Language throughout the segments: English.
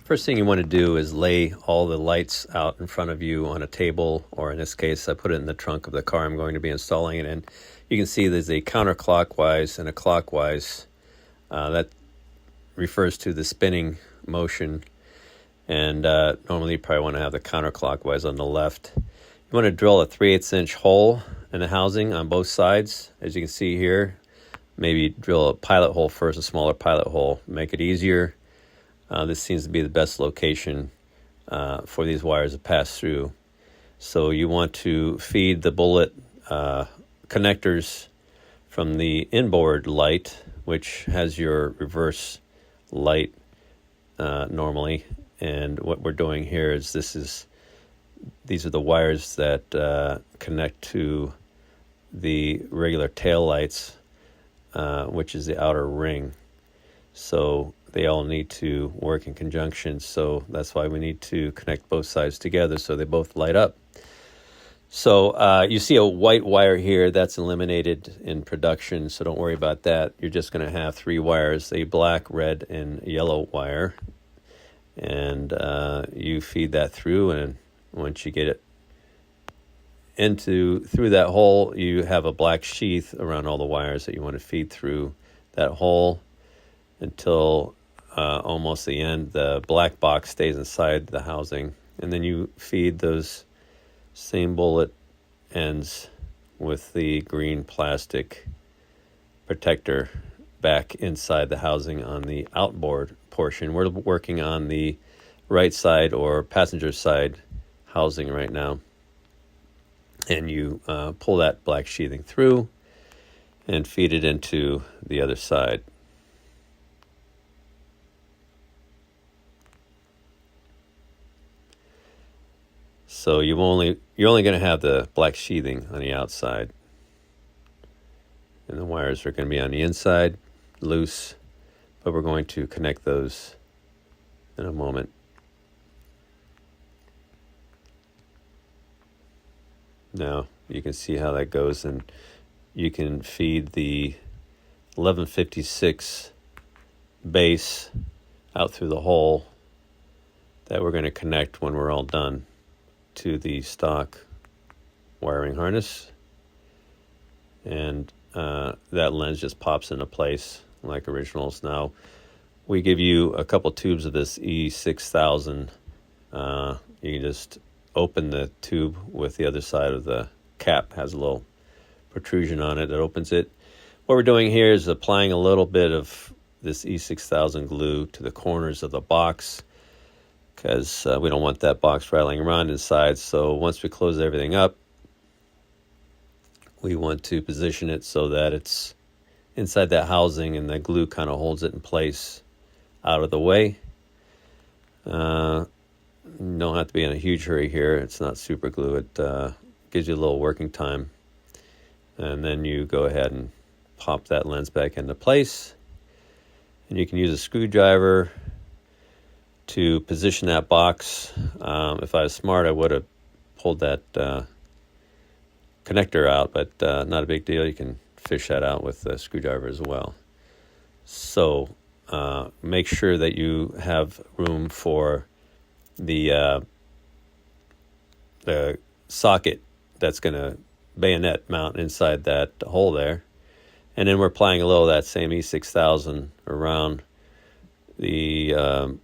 First thing you want to do is lay all the lights out in front of you on a table, or in this case, I put it in the trunk of the car I'm going to be installing it in. You can see there's a counterclockwise and a clockwise. That refers to the spinning motion, and normally you probably want to have the counterclockwise on the left. You want to drill a 3/8 inch hole in the housing on both sides, as you can see here. Maybe drill a pilot hole first, a smaller pilot hole, make it easier. This seems to be the best location for these wires to pass through. So you want to feed the bullet connectors from the inboard light, which has your reverse light normally. And what we're doing here is these are the wires that connect to the regular tail lights, which is the outer ring. So they all need to work in conjunction. So that's why we need to connect both sides together so they both light up. So you see a white wire here that's eliminated in production, so don't worry about that. You're just going to have 3 wires, a black, red, and yellow wire. And you feed that through, and once you get it through that hole, you have a black sheath around all the wires that you want to feed through that hole until almost the end. The black box stays inside the housing, and then you feed those same bullet ends with the green plastic protector back inside the housing on the outboard portion. We're working on the right side or passenger side housing right now, and you pull that black sheathing through and feed it into the other side. So you're only going to have the black sheathing on the outside, and the wires are going to be on the inside, loose, but we're going to connect those in a moment. Now you can see how that goes, and you can feed the 1156 base out through the hole that we're going to connect when we're all done to the stock wiring harness, and that lens just pops into place like originals. Now we give you a couple tubes of this E6000. You can just open the tube with the other side of the cap, has a little protrusion on it that opens it. What we're doing here is applying a little bit of this E6000 glue to the corners of the box, because we don't want that box rattling around inside. So once we close everything up, we want to position it so that it's inside that housing and the glue kind of holds it in place out of the way. You don't have to be in a huge hurry here. It's not super glue. It gives you a little working time. And then you go ahead and pop that lens back into place. And you can use a screwdriver to position that box. If I was smart, I would have pulled that connector out, but not a big deal. You can fish that out with a screwdriver as well. So make sure that you have room for the socket that's going to bayonet mount inside that hole there. And then we're applying a little of that same E6000 around the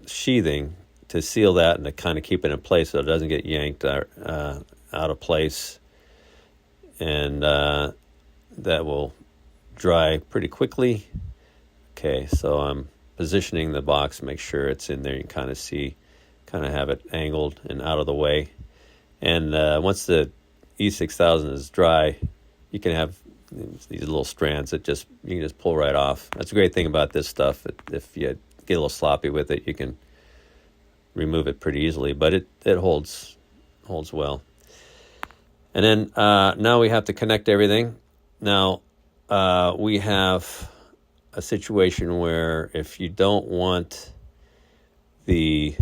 sheathing to seal that and to kind of keep it in place so it doesn't get yanked out of place. And that will dry pretty quickly. Okay, so I'm positioning the box, make sure it's in there. You can kind of have it angled and out of the way. And once the E6000 is dry, you can have these little strands that you can just pull right off. That's a great thing about this stuff. If you get a little sloppy with it, you can remove it pretty easily, but it holds well. And then now we have to connect everything. Now we have a situation where if you don't want the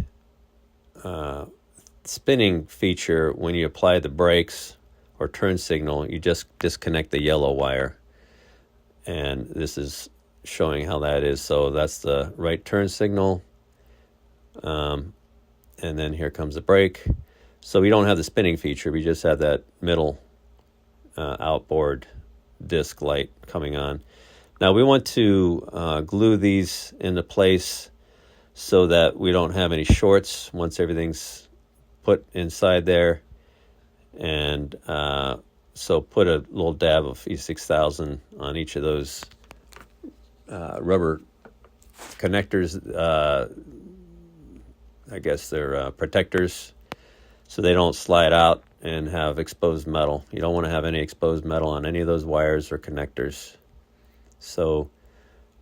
spinning feature when you apply the brakes or turn signal, you just disconnect the yellow wire. And this is showing how that is. So that's the right turn signal. And then here comes the brake. So we don't have the spinning feature. We just have that middle outboard disc light coming on. Now we want to glue these into place so that we don't have any shorts once everything's put inside there. And so put a little dab of E6000 on each of those rubber connectors. I guess they're protectors, so they don't slide out and have exposed metal. You don't want to have any exposed metal on any of those wires or connectors. So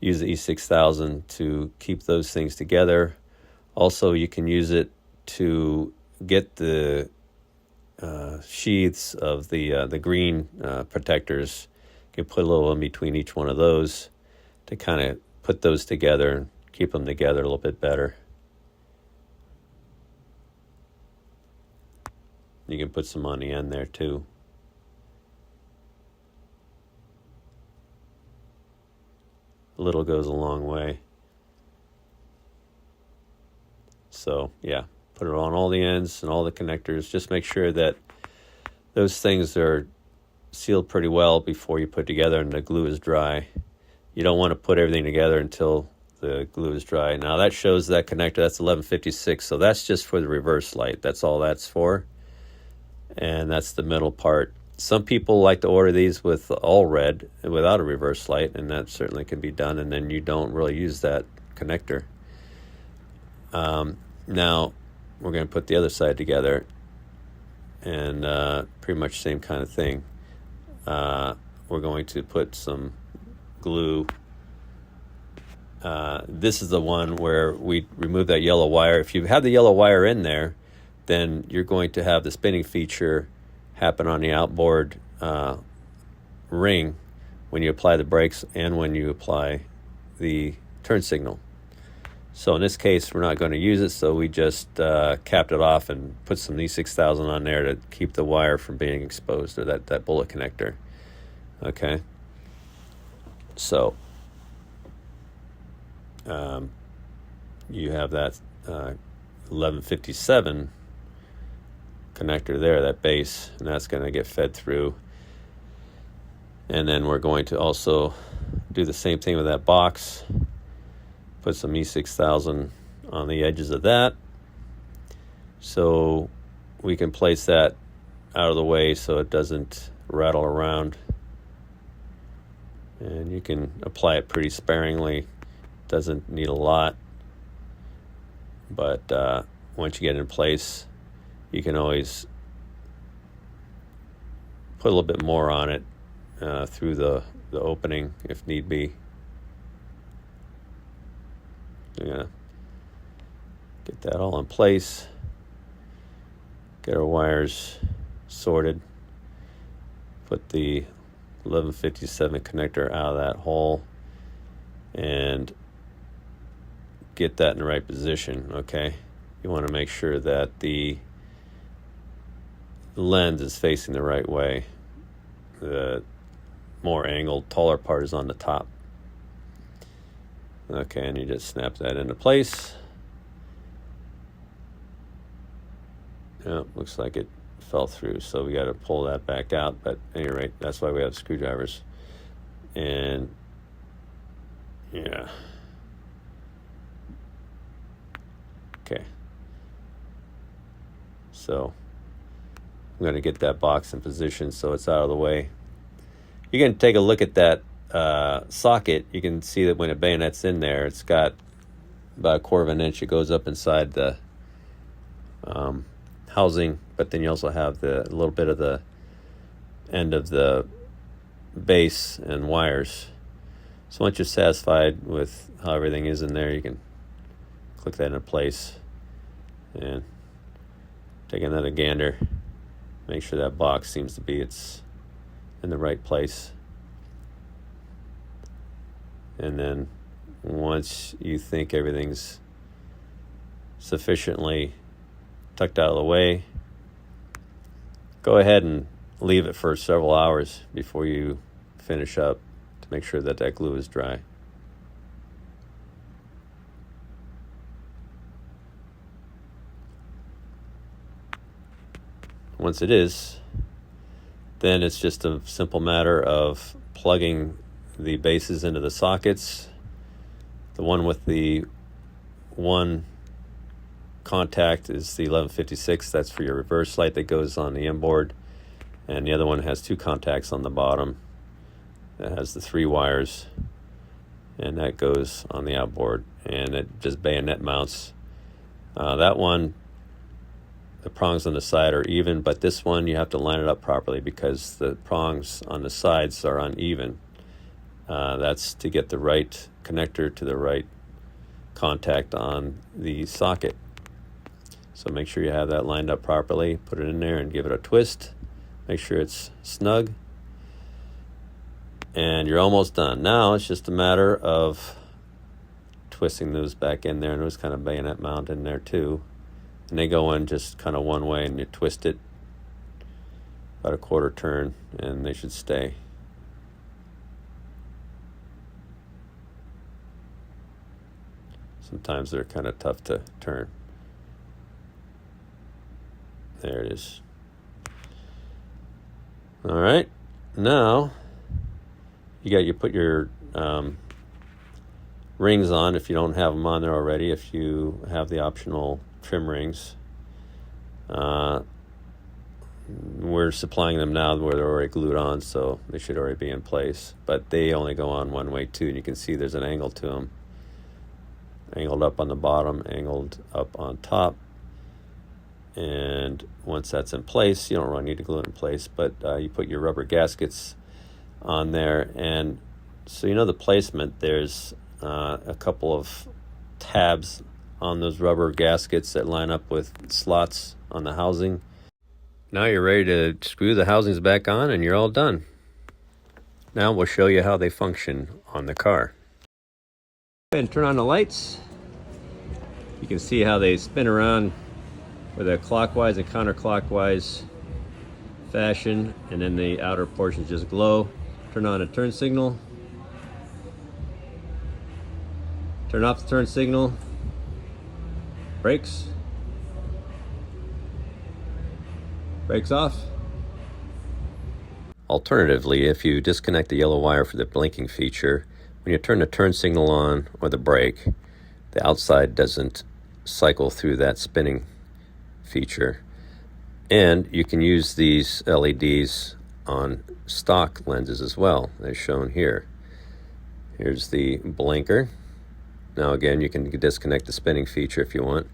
use the E6000 to keep those things together. Also, you can use it to get the sheaths of the green protectors. You can put a little in between each one of those to kind of put those together and keep them together a little bit better. You can put some on the end there too. A little goes a long way. So yeah, put it on all the ends and all the connectors. Just make sure that those things are sealed pretty well before you put together and the glue is dry. You don't want to put everything together until the glue is dry. Now that shows that connector, that's 1156, so that's just for the reverse light. That's all that's for. And that's the middle part. Some people like to order these with all red without a reverse light, and that certainly can be done, and then you don't really use that connector. Now we're going to put the other side together, and pretty much same kind of thing. We're going to put some glue. This is the one where we remove that yellow wire. If you have the yellow wire in there, then you're going to have the spinning feature happen on the outboard ring when you apply the brakes and when you apply the turn signal. So in this case, we're not going to use it, so we just capped it off and put some E6000 on there to keep the wire from being exposed, or that bullet connector. Okay. So you have that 1157 connector there, that base, and that's going to get fed through. And then we're going to also do the same thing with that box. Put some E6000 on the edges of that, so we can place that out of the way so it doesn't rattle around. And you can apply it pretty sparingly. Doesn't need a lot, but once you get it in place, you can always put a little bit more on it through the opening if need be. Yeah, get that all in place. Get our wires sorted. Put the 1157 connector out of that hole and get that in the right position. Okay, you want to make sure that the lens is facing the right way. The more angled, taller part is on the top. Okay, and you just snap that into place. Yeah, looks like it fell through, so we got to pull that back out. But at any rate, that's why we have screwdrivers. And yeah. Okay. So I'm going to get that box in position so it's out of the way. You can take a look at that socket. You can see that when a bayonet's in there, it's got about 1/4 of an inch. It goes up inside the housing, but then you also have a little bit of the end of the base and wires. So once you're satisfied with how everything is in there, you can click that into place and take another gander. Make sure that box seems to be it's in the right place. And then once you think everything's sufficiently tucked out of the way, go ahead and leave it for several hours before you finish up to make sure that glue is dry. Once it is, then it's just a simple matter of plugging the bases into the sockets. The one with the one contact is the 1156. That's for your reverse light that goes on the inboard. And the other one has two contacts on the bottom. That has the 3 wires. And that goes on the outboard. And it just bayonet mounts. That one, the prongs on the side are even, but this one you have to line it up properly because the prongs on the sides are uneven. That's to get the right connector to the right contact on the socket. So make sure you have that lined up properly, put it in there and give it a twist. Make sure it's snug. And you're almost done. Now it's just a matter of twisting those back in there, and there's kind of bayonet mount in there too. And they go in just kind of one way, and you twist it about a quarter turn, and they should stay. Sometimes they're kind of tough to turn. There it is. All right, now you put your rings on if you don't have them on there already. If you have the optional trim rings, we're supplying them now where they're already glued on, so they should already be in place. But they only go on one way too, and you can see there's an angle to them. Angled up on the bottom, angled up on top. And once that's in place, you don't really need to glue it in place, but you put your rubber gaskets on there. And so you know the placement, there's a couple of tabs on those rubber gaskets that line up with slots on the housing. Now you're ready to screw the housings back on and you're all done. Now we'll show you how they function on the car. Go ahead and turn on the lights. You can see how they spin around with a clockwise and counterclockwise fashion, and then the outer portions just glow. Turn on a turn signal. Turn off the turn signal. Brakes. Brakes off. Alternatively, if you disconnect the yellow wire for the blinking feature, when you turn the turn signal on or the brake, the outside doesn't cycle through that spinning feature. And you can use these LEDs on stock lenses as well, as shown here. Here's the blinker. Now again, you can disconnect the spinning feature if you want.